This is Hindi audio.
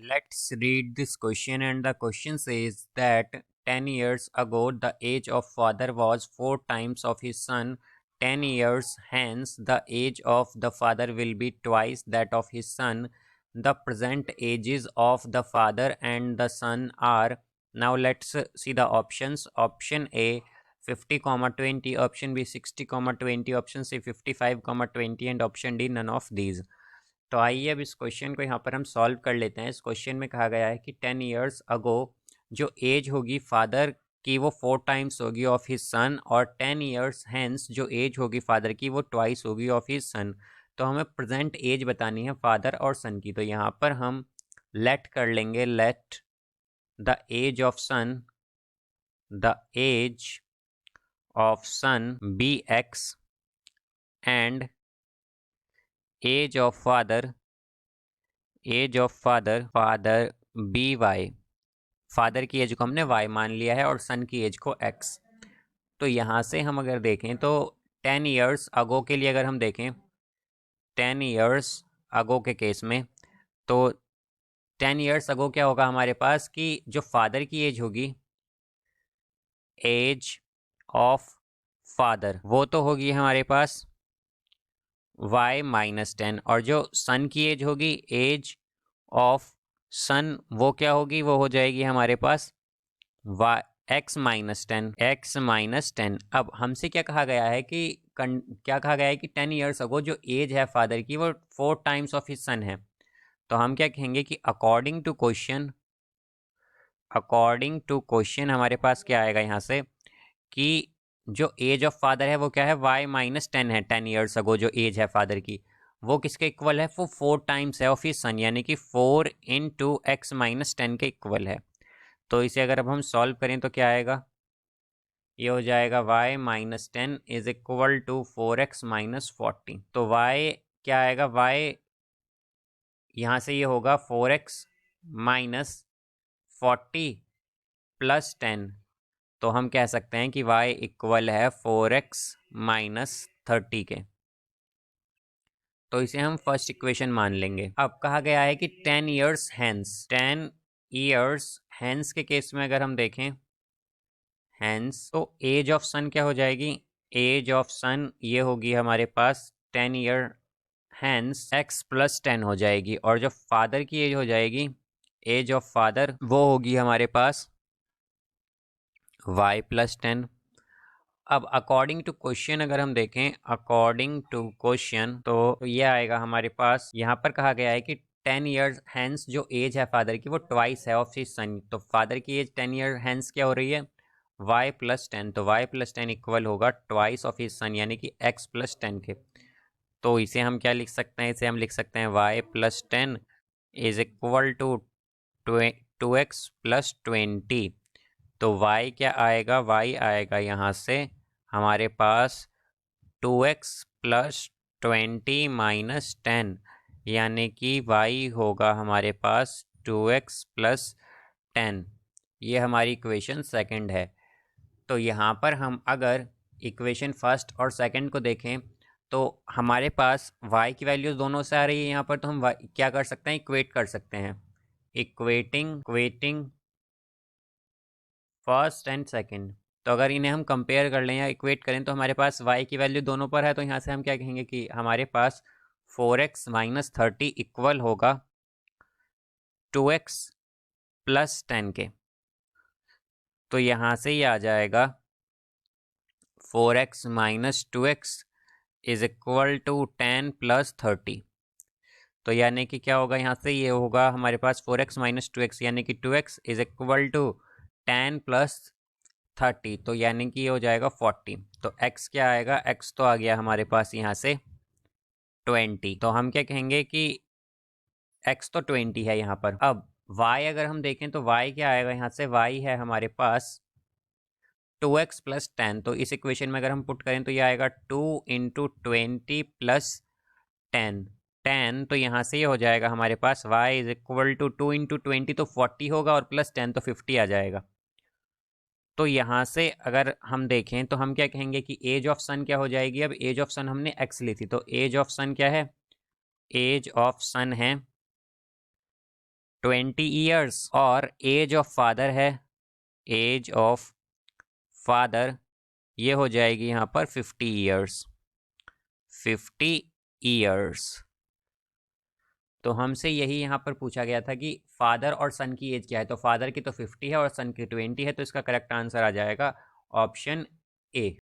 Let's read this question, and the question says that 10 years ago the age of father was 4 times of his son. 10 years hence the age of the father will be twice that of his son. The present ages of the father and the son are. Now let's see the options. Option A 50, 20, option B 60, 20, option C 55, 20 and option D none of these. तो आइए अब इस क्वेश्चन को यहाँ पर हम सॉल्व कर लेते हैं। इस क्वेश्चन में कहा गया है कि 10 ईयर्स अगो जो एज होगी फादर की वो 4 टाइम्स होगी ऑफ हिज सन, और 10 ईयर्स हैंस जो एज होगी फादर की वो ट्वाइस होगी ऑफ हिज सन। तो हमें प्रेजेंट एज बतानी है फादर और सन की। तो यहाँ पर हम लेट कर लेंगे, let the age of son, the age of son be x and age of father father be y. Father की एज को हमने वाई मान लिया है और सन की एज को एक्स। तो यहाँ से हम अगर देखें तो 10 ईयर्स अगो के लिए अगर हम देखें 10 ईयर्स अगो के केस में, तो 10 ईयर्स अगो क्या होगा हमारे पास कि जो फादर की एज होगी, एज ऑफ फादर, वो तो होगी हमारे पास y माइनस 10, और जो सन की एज होगी, एज ऑफ सन, वो क्या होगी, वो हो जाएगी हमारे पास y x माइनस 10। अब हमसे क्या कहा गया है कि क्या कहा गया है कि 10 ईयर्स अगो जो एज है फादर की वो 4 टाइम्स ऑफ हिज सन है। तो हम क्या कहेंगे कि अकॉर्डिंग टू क्वेश्चन हमारे पास क्या आएगा यहाँ से कि जो एज ऑफ फादर है वो क्या है, y माइनस 10 है। 10 ईयर्स अगो जो एज है फादर की वो किसके इक्वल है, वो 4 टाइम्स है ऑफ हिज सन, यानी कि 4 इंटू एक्स माइनस 10 के इक्वल है। तो इसे अगर अब हम सॉल्व करें तो क्या आएगा, ये हो जाएगा y minus 10 is equal to 4x minus 40। तो y क्या आएगा, y यहाँ से ये होगा 4x माइनस 40 प्लस 10। तो हम कह सकते हैं कि y इक्वल है 4x माइनस 30 के। तो इसे हम फर्स्ट इक्वेशन मान लेंगे। अब कहा गया है कि 10 ईयर्स हैंस के केस में अगर हम देखें हैंस, तो एज ऑफ सन क्या हो जाएगी, एज ऑफ सन ये होगी हमारे पास 10 ईयर हैंस x प्लस 10 हो जाएगी, और जो फादर की एज हो जाएगी, एज ऑफ फादर, वो होगी हमारे पास y प्लस 10। अब अकॉर्डिंग टू क्वेश्चन अगर हम देखें, अकॉर्डिंग टू क्वेश्चन, तो ये आएगा हमारे पास, यहाँ पर कहा गया है कि 10 ईयर्स हैंस जो एज है फादर की वो ट्वाइस है ऑफ हिज सन। तो फादर की एज 10 ईयर हैंस क्या हो रही है, y प्लस 10। तो y प्लस 10 इक्वल होगा ट्वाइस ऑफ हिज सन, यानी कि x प्लस 10 के। तो इसे हम क्या लिख सकते हैं, इसे हम लिख सकते हैं y plus 10 is equal to 2x plus 20। तो y क्या आएगा, y आएगा यहाँ से हमारे पास 2x प्लस 20 माइनस 10, यानी कि y होगा हमारे पास 2x प्लस 10। ये हमारी इक्वेशन सेकंड है। तो यहाँ पर हम अगर इक्वेशन फर्स्ट और सेकंड को देखें तो हमारे पास y की वैल्यूज दोनों से आ रही है यहाँ पर, तो हम क्या कर सकते हैं, इक्वेट कर सकते हैं, इक्वेटिंग फर्स्ट एंड सेकंड। तो अगर इन्हें हम कंपेयर कर लें या इक्वेट करें तो हमारे पास y की वैल्यू दोनों पर है। तो यहाँ से हम क्या कहेंगे कि हमारे पास 4x माइनस 30 इक्वल होगा 2x प्लस 10 के। तो यहाँ से ये आ जाएगा 4x minus 2x is equal to 10 plus 30। तो यानी कि क्या होगा, यहाँ से ये होगा हमारे पास 4x माइनस 2x, यानी कि 2x is equal to 10 plus 30। तो यानी कि ये हो जाएगा 40। तो x क्या आएगा, x तो आ गया हमारे पास यहाँ से 20। तो हम क्या कहेंगे कि x तो 20 है यहाँ पर। अब y अगर हम देखें तो y क्या आएगा, यहाँ से y है हमारे पास 2x प्लस 10। तो इस इक्वेशन में अगर हम पुट करें तो ये आएगा 2 इंटू 20 प्लस 10। तो यहाँ से ये हो जाएगा हमारे पास y is equal to 2 into 20 तो 40 होगा, और प्लस 10 तो 50 आ जाएगा। तो यहाँ से अगर हम देखें तो हम क्या कहेंगे कि एज ऑफ सन क्या हो जाएगी, अब एज ऑफ सन हमने x ली थी, तो एज ऑफ सन क्या है, एज ऑफ सन है 20 ईयर्स, और एज ऑफ फादर है, एज ऑफ फादर ये हो जाएगी यहाँ पर 50 ईयर्स, 50 ईयर्स। तो हमसे यही यहाँ पर पूछा गया था कि फादर और सन की एज क्या है, तो फादर की तो 50 है और सन की 20 है, तो इसका करेक्ट आंसर आ जाएगा ऑप्शन ए।